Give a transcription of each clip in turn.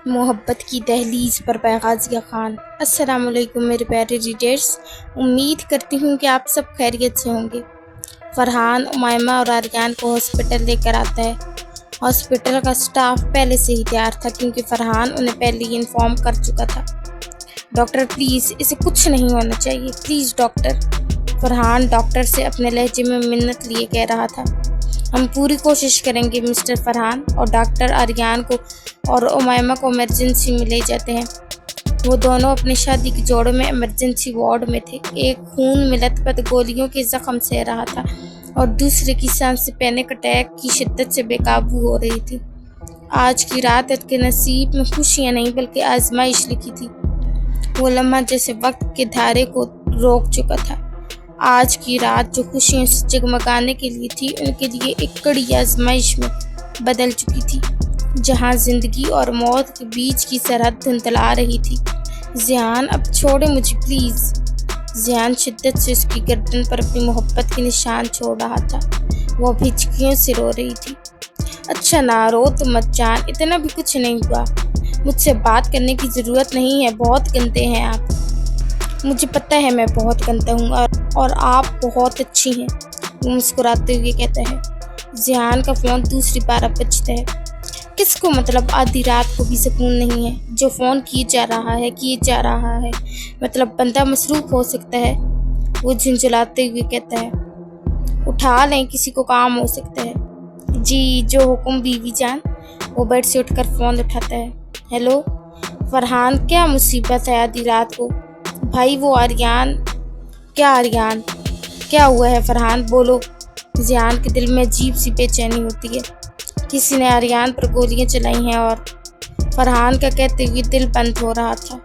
محبت کی دہلیز پر غازیہ خان۔ السلام علیکم میرے پیارے ریڈرز، امید کرتی ہوں کہ آپ سب خیریت سے ہوں گے۔ فرحان امائمہ اور آریان کو ہاسپٹل لے کر آتا ہے۔ ہاسپٹل کا سٹاف پہلے سے ہی تیار تھا کیونکہ فرحان انہیں پہلے ہی انفارم کر چکا تھا۔ ڈاکٹر پلیز، اسے کچھ نہیں ہونا چاہیے، پلیز ڈاکٹر۔ فرحان ڈاکٹر سے اپنے لہجے میں منت لیے کہہ رہا تھا، ہم پوری کوشش کریں گے مسٹر فرحان۔ اور ڈاکٹر آریان کو اور امائمہ کو ایمرجنسی میں لے جاتے ہیں۔ وہ دونوں اپنے شادی کے جوڑے میں ایمرجنسی وارڈ میں تھے۔ ایک خون میں لت پت گولیوں کے زخم سہ رہا تھا اور دوسرے کی سانس پینک اٹیک کی شدت سے بے قابو ہو رہی تھی۔ آج کی رات ان کے نصیب میں خوشیاں نہیں بلکہ آزمائش لکھی تھی۔ وہ لمحہ جیسے وقت کے دھارے کو روک چکا تھا۔ آج کی رات جو خوشیوں سے جگمگانے کے لیے تھی، ان کے لیے ایک کڑی آزمائش میں بدل چکی تھی، جہاں زندگی اور موت کے بیچ کی سرحد دھندلا رہی تھی۔ ذیان، اب چھوڑے مجھے پلیز۔ ذیان شدت سے اس کی گردن پر اپنی محبت کے نشان چھوڑ رہا تھا۔ وہ اب ہچکیوں سے رو رہی تھی۔ اچھا نہ رو تم مت جان، اتنا بھی کچھ نہیں ہوا۔ مجھ سے بات کرنے کی ضرورت نہیں ہے، بہت گندے ہیں آپ۔ مجھے پتہ ہے میں بہت گندا ہوں اور آپ بہت اچھی ہیں، وہ مسکراتے ہوئے کہتا ہے۔ ذیان کا فون دوسری بار اب بجتا ہے۔ کس کو مطلب آدھی رات کو بھی سکون نہیں ہے؟ جو فون کیے جا رہا ہے مطلب بندہ مصروف ہو سکتا ہے، وہ جھنجھلاتے ہوئے کہتا ہے۔ اٹھا لیں، کسی کو کام ہو سکتا ہے۔ جی جو حکم بیوی جان۔ وہ بیڈ سے اٹھ کر فون اٹھاتا ہے۔ ہیلو فرحان، کیا مصیبت ہے آدھی رات کو؟ بھائی وہ آریان۔ کیا آریان؟ کیا ہوا ہے فرحان، بولو۔ ذیان کے دل میں عجیب سی بے چینی ہوتی ہے۔ کسی نے آریان پر گولیاں چلائی ہیں اور فرحان کا کہتے ہوئے دل بند ہو رہا تھا۔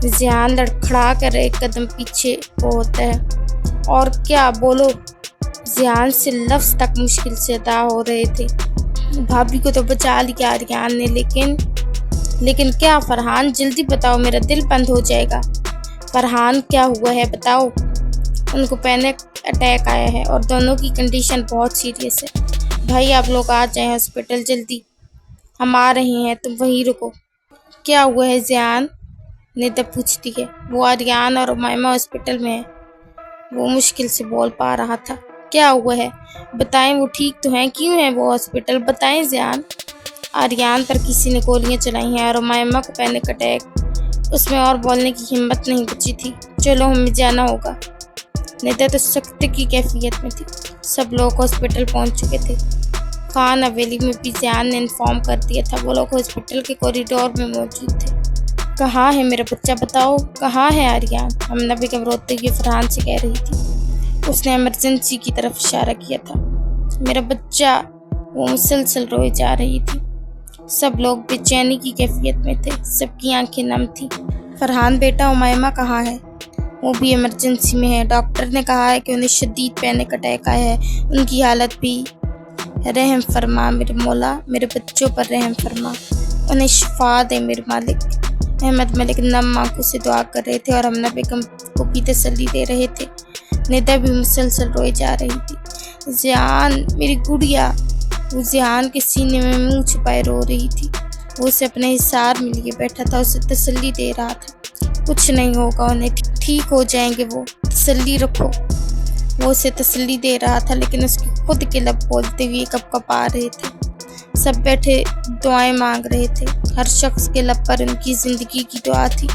ذیان لڑکھڑا کر ایک قدم پیچھے کو ہوتا ہے۔ اور کیا، بولو۔ ذیان سے لفظ تک مشکل سے ادا ہو رہے تھے۔ بھابھی کو تو بچا لیا آریان نے، لیکن کیا فرحان، جلدی بتاؤ، میرا دل بند ہو جائے گا۔ فرحان کیا ہوا ہے بتاؤ۔ ان کو پینک اٹیک آیا ہے اور دونوں کی کنڈیشن بہت سیریس ہے۔ بھائی آپ لوگ آ جائیں ہاسپٹل جلدی، ہم آ رہے ہیں، تم وہیں رکو۔ کیا ہوا ہے ذیان؟ ندا پوچھتی ہے۔ وہ آریان اور امائمہ ہاسپٹل میں ہیں، وہ مشکل سے بول پا رہا تھا۔ کیا ہوا ہے بتائیں، وہ ٹھیک تو ہیں؟ کیوں ہیں وہ ہاسپٹل، بتائیں ذیان۔ آریان پر کسی نے گولیاں چلائی ہیں اور امائمہ کو پینک اٹیک۔ اس میں اور بولنے کی ہمت نہیں بچی تھی۔ چلو ہمیں جانا ہوگا۔ ندا تو سخت کی کیفیت میں تھی۔ سب لوگ ہاسپٹل پہنچ چکے تھے۔ خان حویلی میں بھی ذیان نے انفارم کر دیا تھا۔ وہ لوگ ہاسپٹل کے کوریڈور میں موجود تھے۔ کہاں ہے میرا بچہ، بتاؤ کہاں ہے آریان؟ امنہ بیگم روتے ہوئے فرحان سے کہہ رہی تھی۔ اس نے ایمرجنسی کی طرف اشارہ کیا تھا۔ میرا بچہ، وہ مسلسل روئے جا رہی تھی۔ سب لوگ بے چینی کی کیفیت میں تھے، سب کی آنکھیں نم تھیں۔ فرحان بیٹا، امائمہ کہاں ہے؟ وہ بھی ایمرجنسی میں ہے، ڈاکٹر نے کہا ہے کہ انہیں شدید پینک اٹیک آیا ہے، ان کی حالت بھی۔ رحم فرما میرے مولا، میرے بچوں پر رحم فرما، انہیں شفا دے میرے مالک۔ احمد ملک نم آنکھوں سے دعا کر رہے تھے اور امنہ بیگم کو بھی تسلی دے رہے تھے۔ ندا بھی مسلسل روئے جا رہی تھی۔ ذیان میری گڑیا، وہ ذیان کے سینے میں منہ چھپائے رو رہی تھی۔ وہ اسے اپنے حصار میں لیے بیٹھا تھا، اسے تسلی دے رہا تھا۔ کچھ نہیں ہوگا، انہیں ٹھیک ہو جائیں گے، وہ تسلی رکھو۔ وہ اسے تسلی دے رہا تھا لیکن اس کے خود کے لب بولتے ہوئے کپ کپ آ رہے تھے۔ سب بیٹھے دعائیں مانگ رہے تھے، ہر شخص کے لب پر ان کی زندگی کی دعا تھی۔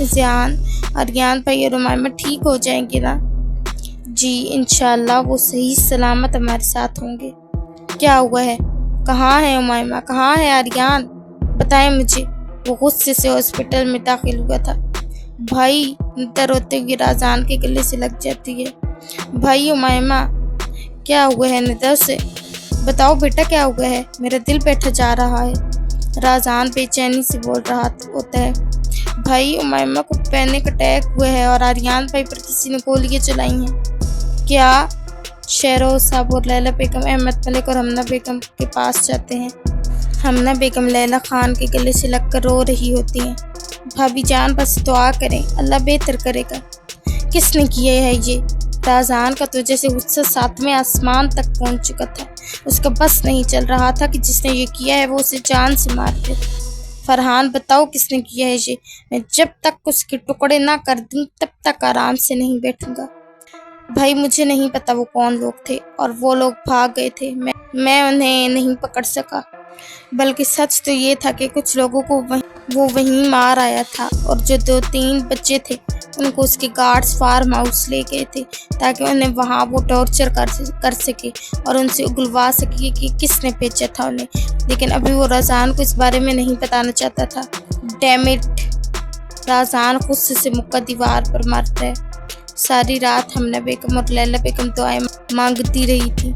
ذیان، آریان بھائی اور امائمہ ٹھیک ہو جائیں گے نا؟ جی انشاءاللہ وہ صحیح سلامت ہمارے ساتھ ہوں گے۔ کیا ہوا ہے؟ کہاں ہے امائمہ، کہاں ہے آریان، بتائیں مجھے۔ وہ غصے سے ہاسپٹل میں داخل ہوا تھا۔ بھائی، ندا روتے ہوئے رازان کے گلے سے لگ جاتی ہے۔ بھائی امائمہ، کیا ہوا ہے ندا سے؟ بتاؤ بیٹا کیا ہوا ہے، میرا دل بیٹھا جا رہا ہے۔ رازان بے چینی سے بول رہا ہوتا ہے۔ بھائی امائمہ کو پینک اٹیک ہوا ہے اور آریان بھائی پر کسی نے گولیاں چلائی ہیں۔ کیا؟ شہروز صاحب اور لیلا بیگم احمد ملک اور ہمنہ بیگم کے پاس جاتے ہیں۔ ہمنہ بیگم لیلا خان کے گلے سے لگ کر رو رہی ہوتی ہیں۔ بھابھی جان بس دعا کریں، اللہ بہتر کرے گا۔ کس نے کیا ہے یہ؟ رازان کا تو جیسے غصہ 7ویں آسمان تک پہنچ چکا تھا۔ اس کا بس نہیں چل رہا تھا کہ جس نے یہ کیا ہے وہ اسے جان سے مار دے۔ فرحان بتاؤ کس نے کیا ہے یہ؟ میں جب تک اس کے ٹکڑے نہ کر دوں تب تک آرام سے نہیں بیٹھوں گا۔ بھائی مجھے نہیں پتا وہ کون لوگ تھے اور وہ لوگ بھاگ گئے تھے، میں انہیں نہیں پکڑ سکا، بلکہ سچ تو یہ تھا کہ کچھ لوگوں کو وہ وہیں مار آیا تھا، اور جو 2-3 بچے تھے ان کو اس کے گارڈز فارم ہاؤس لے گئے تھے تاکہ انہیں وہاں وہ ٹارچر کر سکے اور ان سے اگلوا سکے کہ کس نے بھیجا تھا انہیں، لیکن ابھی وہ رازان کو اس بارے میں نہیں بتانا چاہتا تھا۔ ڈیم اٹ، رازان غصے سے مکہ دیوار پر مرتا ہے۔ ساری رات حمنہ بیگم اور لیلہ بیگم دعائیں مانگتی رہی تھی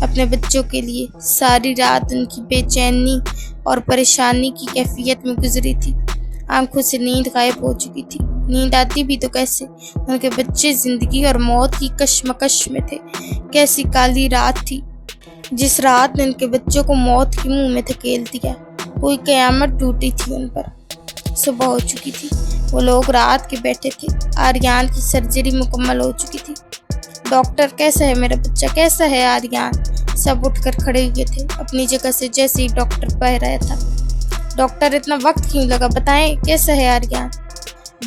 اپنے بچوں کے لیے۔ ساری رات ان کی بے چینی اور پریشانی کی کیفیت میں گزری تھی۔ آنکھوں سے نیند غائب ہو چکی تھی، نیند آتی بھی تو کیسے؟ ان کے بچے زندگی اور موت کی کشمکش میں تھے۔ کیسی کالی رات تھی جس رات نے ان کے بچوں کو موت کے منہ میں دھکیل دیا۔ کوئی قیامت ٹوٹی تھی ان پر۔ صبح ہو چکی تھی، وہ لوگ رات کے بیٹھے تھے۔ آریان کی سرجری مکمل ہو چکی تھی۔ ڈاکٹر کیسا ہے میرا بچہ، کیسا ہے آریان؟ سب اٹھ کر کھڑے ہوئے تھے اپنی جگہ سے جیسے ہی ڈاکٹر کہہ رہا تھا۔ ڈاکٹر اتنا وقت کیوں لگا، بتائیں کیسا ہے آریان؟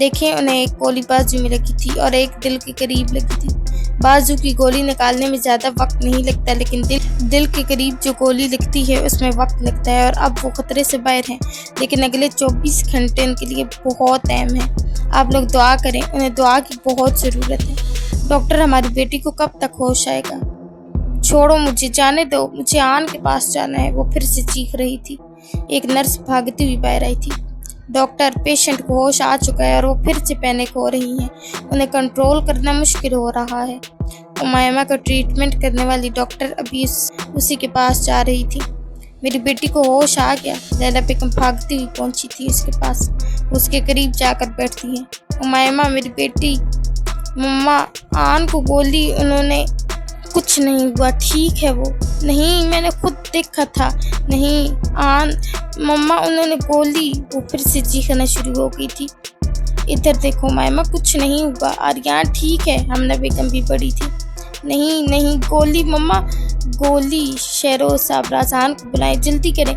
دیکھیں انہیں ایک گولی بازو میں لگی تھی اور ایک دل کے قریب لگی تھی۔ بازو کی گولی نکالنے میں زیادہ وقت نہیں لگتا، لیکن دل کے قریب جو گولی لگتی ہے اس میں وقت لگتا ہے، اور اب وہ خطرے سے باہر ہیں، لیکن اگلے 24 گھنٹے ان کے لیے بہت اہم ہیں۔ آپ لوگ دعا کریں، انہیں دعا کی بہت ضرورت ہے۔ ڈاکٹر ہماری بیٹی کو کب تک ہوش آئے گا؟ چھوڑو مجھے، جانے دو، مجھے آن کے پاس جانا ہے، وہ پھر سے چیخ رہی تھی۔ ایک نرس بھاگتی ہوئی باہر آئی تھی۔ ڈاکٹر پیشنٹ کو ہوش آ چکا ہے اور وہ پھر سے پینک ہو رہی ہیں، انہیں کنٹرول کرنا مشکل ہو رہا ہے۔ امیمہ کا ٹریٹمنٹ کرنے والی ڈاکٹر ابھی اسی کے پاس جا رہی تھی۔ میری بیٹی کو ہوش آ گیا، لیلہ بیگم بھاگتی ہوئی پہنچی تھی اس کے پاس، اس کے قریب جا کر بیٹھتی ہیں۔ امیمہ میری بیٹی، مما آن کو گولی، انہوں نے کچھ نہیں ہوا، ٹھیک ہے وہ؟ نہیں میں نے خود دیکھا تھا، نہیں آن مما انہوں نے گولی، وہ پھر سے چیخنا شروع ہو گئی تھی۔ ادھر دیکھو مائمہ، کچھ نہیں ہوا، آریان ٹھیک ہے۔ حمنہ بیگم بھی بڑی تھی۔ نہیں گولی مما، گولی۔ شہروز صاحب رازان کو بلائیں، جلدی کریں۔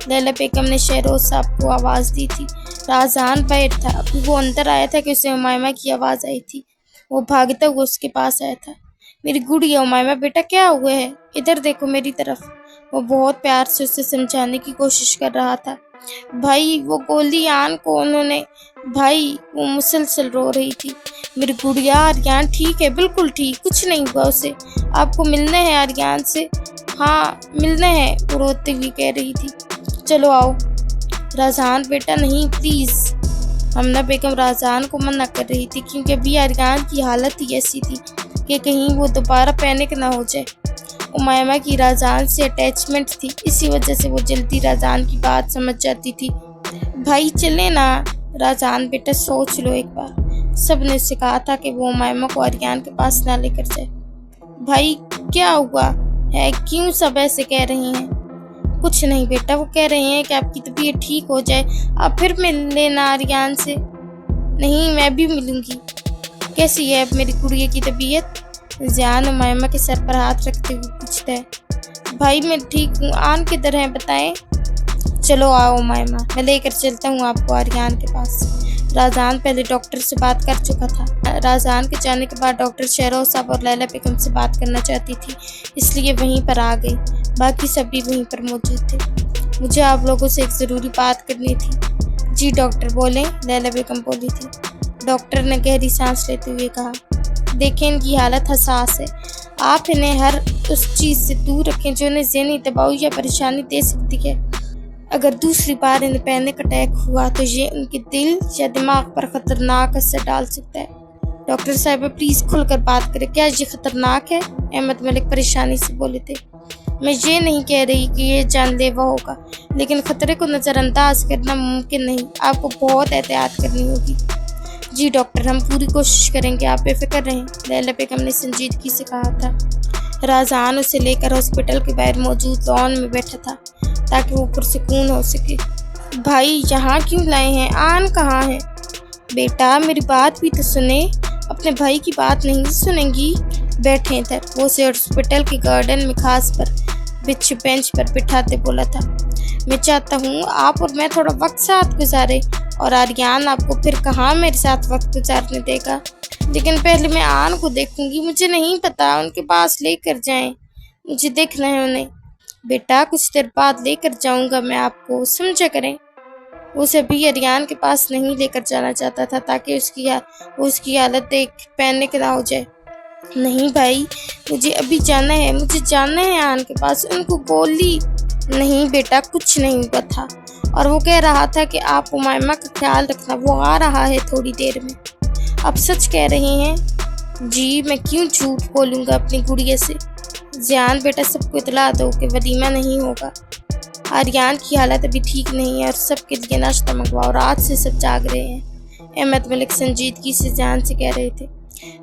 لیلہ بیگم نے شہروز صاحب کو آواز دی تھی۔ رازان باہر تھا، ابھی وہ اندر آیا تھا کہ اسے امیمہ کی آواز آئی تھی۔ وہ بھاگتا ہوا اس کے پاس آیا تھا۔ میری گڑیا امیمہ، بیٹا کیا ہوا ہے؟ ادھر دیکھو میری طرف۔ وہ بہت پیار سے اسے سمجھانے کی کوشش کر رہا تھا۔ بھائی وہ گولی آن کو انہوں نے، بھائی وہ مسلسل رو رہی تھی۔ میری گڑیا آریان ٹھیک ہے، بالکل ٹھیک، کچھ نہیں ہوا اسے، آپ کو ملنا ہے آریان سے؟ ہاں ملنا ہے، وہ روتے ہوئے کہہ رہی تھی۔ چلو آؤ۔ رازان بیٹا نہیں پلیز۔ حمنہ بیگم رازان کو منع کر رہی تھی کیونکہ ابھی آریان کی حالت ہی ایسی تھی کہ کہیں وہ دوبارہ پینک نہ ہو جائے۔ امیمہ کی رازان سے اٹیچمنٹ تھی، اسی وجہ سے وہ جلدی رازان کی بات سمجھ جاتی تھی۔ بھائی چلے نا، رازان بیٹا سوچ لو ایک بار۔ سب نے اسے کہا تھا کہ وہ امیمہ کو آریان کے پاس نہ لے کر جائے۔ بھائی کیا ہوا ہے، کیوں سب ایسے کہہ رہے ہیں؟ کچھ نہیں بیٹا، وہ کہہ رہے ہیں کہ آپ کی طبیعت ٹھیک ہو جائے، آپ پھر مل لینا آریان سے۔ نہیں میں بھی ملوں گی۔ کیسی ہے اب میری گڑیا کی طبیعت؟ زیان امیمہ کے سر پر ہاتھ رکھتے ہوئے پوچھتا ہے۔ بھائی میں ٹھیک ہوں، آن کدھر ہیں بتائیں؟ چلو آؤ امیمہ، میں لے کر چلتا ہوں آپ کو آریان کے پاس۔ رازان پہلے ڈاکٹر سے بات کر چکا تھا۔ رازان کے جانے کے بعد ڈاکٹر شہروز صاحب اور لیلہ بیگم سے بات کرنا چاہتی تھی، اس لیے وہیں پر آ گئی۔ باقی سب بھی وہیں پر موجود تھے۔ مجھے آپ لوگوں سے ایک ضروری بات کرنی تھی۔ جی ڈاکٹر بولیں، لیلہ بیگم بولی تھی۔ ڈاکٹر نے گہری سانس لیتے ہوئے کہا، دیکھیں ان کی حالت حساس ہے، آپ انہیں ہر اس چیز سے دور رکھیں جو انہیں ذہنی دباؤ یا پریشانی دے سکتی ہے۔ اگر دوسری بار انہیں پینک اٹیک ہوا تو یہ ان کے دل یا دماغ پر خطرناک اثر ڈال سکتا ہے۔ ڈاکٹر صاحبہ پلیز کھل کر بات کریں، کیا یہ خطرناک ہے؟ احمد ملک پریشانی سے بولے تھے۔ میں یہ نہیں کہہ رہی کہ یہ جان لیوا ہوگا، لیکن خطرے کو نظر انداز کرنا ممکن نہیں، آپ کو بہت احتیاط کرنی ہوگی۔ جی ڈاکٹر، ہم پوری کوشش کریں گے، آپ بے فکر رہیں، لیلہ بیگم نے سنجیدگی سے کہا تھا۔ رازان اسے لے کر ہاسپٹل کے باہر موجود لان میں بیٹھا تھا تاکہ وہ پرسکون ہو سکے۔ بھائی یہاں کیوں لائے ہیں؟ آن کہاں ہے؟ بیٹا میری بات بھی تو سنیں، اپنے بھائی کی بات نہیں سنیں گی؟ بیٹھیں ادھر، وہ اسے ہاسپٹل کے گارڈن میں خاص پر بچھے بینچ پر بٹھاتے بولا تھا۔ میں چاہتا ہوں آپ اور میں تھوڑا وقت ساتھ گزارے، اور آریان آپ کو پھر کہاں میرے ساتھ وقت گزارنے دے گا۔ لیکن پہلے میں آن کو دیکھوں گی، مجھے نہیں پتا، ان کے پاس لے کر جائیں، مجھے دیکھنا ہے انہیں۔ بیٹا کچھ دیر بعد لے کر جاؤں گا میں آپ کو، سمجھا کریں۔ وہ سبھی آریان کے پاس نہیں لے کر جانا چاہتا تھا تاکہ اس کی حالت دیکھ پینک نہ ہو جائے۔ نہیں بھائی، مجھے ابھی جانا ہے، مجھے جانا ہے آن کے پاس، ان کو گولی۔ نہیں بیٹا، کچھ نہیں ہوا تھا، اور وہ کہہ رہا تھا کہ آپ امائمہ کا خیال رکھنا، وہ آ رہا ہے تھوڑی دیر میں۔ آپ سچ کہہ رہے ہیں؟ جی، میں کیوں جھوٹ بولوں گا اپنی گڑیا سے۔ زیان بیٹا، سب کو اطلاع دو کہ ولیمہ نہیں ہوگا، آریان کی حالت ابھی ٹھیک نہیں ہے، اور سب کے لیے ناشتہ منگواؤ، رات سے سب جاگ رہے ہیں۔ احمد ملک سنجیدگی سے زیان سے کہہ رہے تھے۔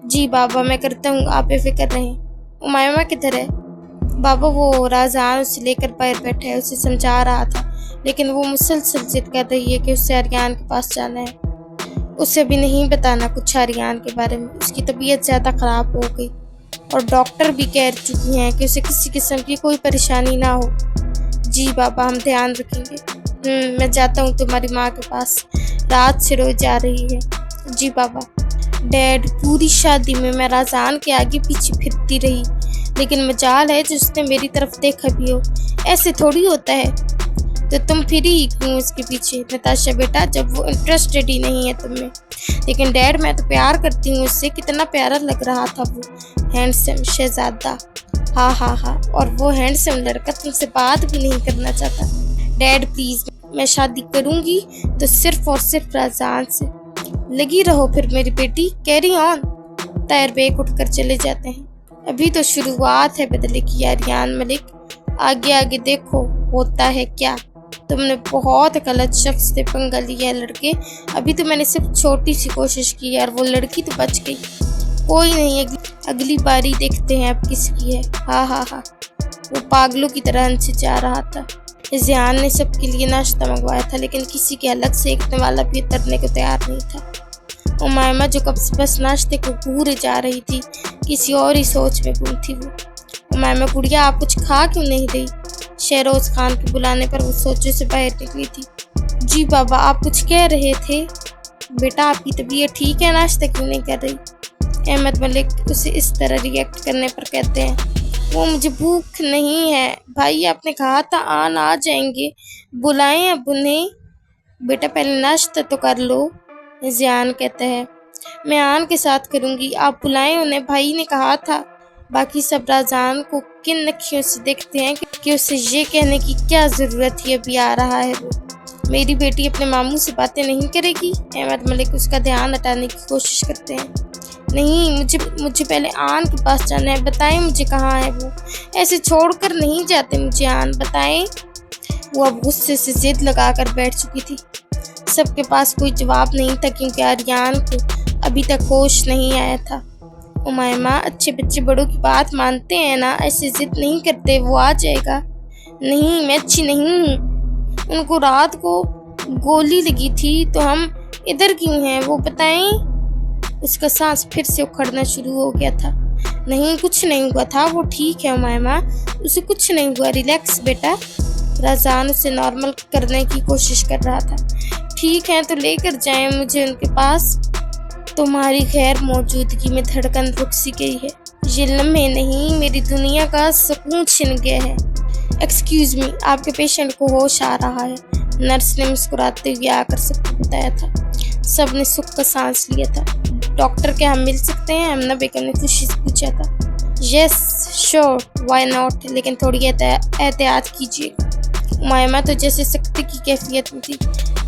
جی بابا، میں کرتا ہوں، آپ بے فکر رہیں۔ امائمہ کدھر ہے؟ بابا وہ رازان اسے لے کر باہر بیٹھا ہے، اسے سمجھا رہا تھا، لیکن وہ مسلسل ضد کر رہی ہے کہ اسے آریان کے پاس جانا ہے۔ اسے بھی نہیں بتانا کچھ آریان کے بارے میں، اس کی طبیعت زیادہ خراب ہو گئی، اور ڈاکٹر بھی کہہ چکی ہیں کہ اسے کسی قسم کی کوئی پریشانی نہ ہو۔ جی بابا، ہم دھیان رکھیں گے۔ میں جاتا ہوں تمہاری ماں کے پاس، رات سے روز جا رہی ہے۔ جی بابا۔ ڈیڈ، پوری شادی میں رازان کے آگے پیچھے پھرتی رہی، لیکن مجال ہے جو اس نے میری طرف دیکھا بھی ہو، ایسے تھوڑی ہوتا ہے، تو تم پھری کیوں اس کے پیچھے؟ نتاشا بیٹا، جب وہ انٹرسٹڈ ہی نہیں ہے تم میں۔ لیکن ڈیڈ، میں تو پیار کرتی ہوں اس سے، کتنا پیارا لگ رہا تھا وہ ہینڈسم شہزادہ۔ ہاں، اور وہ ہینڈسم لڑکا تم سے بات بھی نہیں کرنا چاہتا۔ ڈیڈ پلیز، میں شادی کروں گی تو صرف اور صرف رازان سے۔ لگی رہو پھر میری بیٹی، کیری آن۔ طاہر بیگ اٹھ کر چلے جاتے ہیں۔ ابھی تو شروعات ہے بدلے کی آریان ملک، آگے دیکھو ہوتا ہے کیا۔ تم نے بہت غلط شخص سے پنگا لیا ہے لڑکے، ابھی تو میں نے صرف چھوٹی سی کوشش کی ہے، اور وہ لڑکی تو بچ گئی۔ کوئی نہیں، اگلی باری دیکھتے ہیں اب کس کی ہے۔ ہاں، وہ پاگلوں کی طرح ہنسے جا رہا تھا۔ زیان نے سب کے لیے ناشتہ منگوایا تھا، لیکن کسی کے حلق سے ایک والا بھی اترنے کو تیار نہیں تھا۔ امائمہ جو کب سے بس ناشتے کو گھورے جا رہی تھی، کسی اور ہی سوچ میں گم تھی وہ۔ امائمہ گڑیا، آپ کچھ کھا کیوں نہیں رہی؟ شہروز خان کے بلانے پر وہ سوچوں سے باہر نکلی تھی۔ جی بابا، آپ کچھ کہہ رہے تھے؟ بیٹا، آپ کی طبیعت ٹھیک ہے، ناشتہ کیوں نہیں کر رہی؟ احمد ملک اسے اس طرح ریئیکٹ کرنے پر کہتے ہیں، وہ مجھے بھوک نہیں ہے بھائی، آپ نے کہا تھا آن آ جائیں گے، بلائیں اب انہیں۔ بیٹا پہلے ناشتہ تو کر لو، زیان کہتا ہے۔ میں آن کے ساتھ کروں گی، آپ بلائیں انہیں، بھائی نے کہا تھا۔ باقی سب رازان کو کن نقشوں سے دیکھتے ہیں کہ اسے یہ کہنے کی کیا ضرورت تھی ابھی آ رہا ہے وہ۔ میری بیٹی اپنے ماموں سے باتیں نہیں کرے گی؟ احمد ملک اس کا دھیان ہٹانے کی کوشش کرتے ہیں۔ نہیں، مجھے پہلے آن کے پاس جانا ہے، بتائیں مجھے کہاں ہے وہ، ایسے چھوڑ کر نہیں جاتے مجھے آن، بتائیں۔ وہ اب غصے سے ضد لگا کر بیٹھ چکی تھی۔ سب کے پاس کوئی جواب نہیں تھا کیونکہ آریان کو ابھی تک ہوش نہیں آیا تھا۔ امائمہ، اچھے بچے بڑوں کی بات مانتے ہیں نا، ایسے ضد نہیں کرتے، وہ آ جائے گا۔ نہیں، میں اچھی نہیں ہوں، ان کو رات کو گولی لگی تھی تو ہم ادھر کیوں ہیں وہ بتائیں۔ اس کا سانس پھر سے اکھڑنا شروع ہو گیا تھا۔ نہیں، کچھ نہیں ہوا تھا، وہ ٹھیک ہے امائمہ، اسے کچھ نہیں ہوا، ریلیکس بیٹا۔ رازان اسے نارمل کرنے کی کوشش کر رہا تھا۔ ٹھیک ہے تو لے کر جائیں مجھے ان کے پاس۔ تمہاری غیر موجودگی میں دھڑکن رک سی گئی ہے، یہ لمحے نہیں، میری دنیا کا سکون چھن گیا ہے۔ ایکسکیوز می، آپ کے پیشنٹ کو ہوش آ رہا ہے، نرس نے مسکراتے ہوئے آ کر سب کو بتایا تھا۔ سب نے سکھ کا سانس لیا تھا۔ ڈاکٹر کیا ہم مل سکتے ہیں؟ امنہ بیگم نے خوشی سے پوچھا تھا۔ یس شور، وائی ناٹ، لیکن تھوڑی احتیاط کیجیے گا۔ امائمہ تو جیسے سکتے کی کیفیت میں تھی۔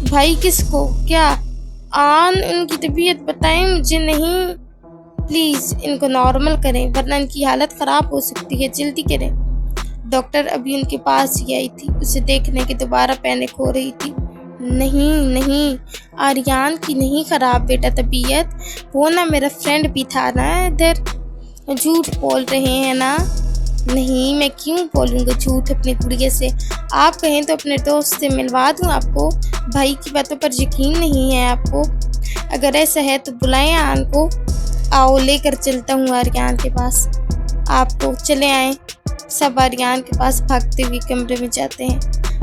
بھائی کس کو؟ کیا آن؟ ان کی طبیعت بتائیں مجھے۔ نہیں پلیز ان کو نارمل کریں ورنہ ان کی حالت خراب ہو سکتی ہے، جلدی کریں۔ ڈاکٹر ابھی ان کے پاس ہی آئی تھی، اسے دیکھنے کے دوبارہ پینک ہو رہی تھی۔ نہیں، آریان کی نہیں خراب بیٹا طبیعت، وہ نا میرا فرینڈ بھی تھا نا ادھر۔ جھوٹ بول رہے ہیں نا؟ نہیں، میں کیوں بولوں گا جھوٹ اپنی گڑیا سے، آپ کہیں تو اپنے دوست سے ملوا دوں آپ کو۔ بھائی کی باتوں پر یقین نہیں ہے آپ کو؟ اگر ایسا ہے تو بلائیں آن کو، آؤ لے کر چلتا ہوں آریان کے پاس آپ کو، چلے آئیں۔ سب آریان کے پاس بھاگتے ہوئے کمرے میں جاتے ہیں۔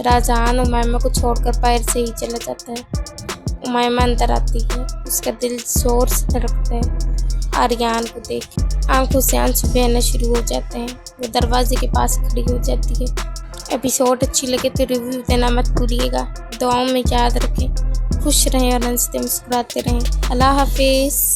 راجان امیمہ کو چھوڑ کر باہر سے ہی چلا جاتا ہے۔ امیمہ اندر آتی ہے، اس کا دل زور سے دھڑکتا ہے آریان کو دیکھ، آنکھوں سے آنسو بہنا شروع ہو جاتے ہیں۔ وہ دروازے کے پاس کھڑی ہو جاتی ہے۔ ایپیسوڈ اچھی لگے تو ریویو دینا مت بھولیے گا۔ دعاؤں میں یاد رکھیں، خوش رہیں اور ہنستے مسکراتے رہیں۔ اللہ حافظ۔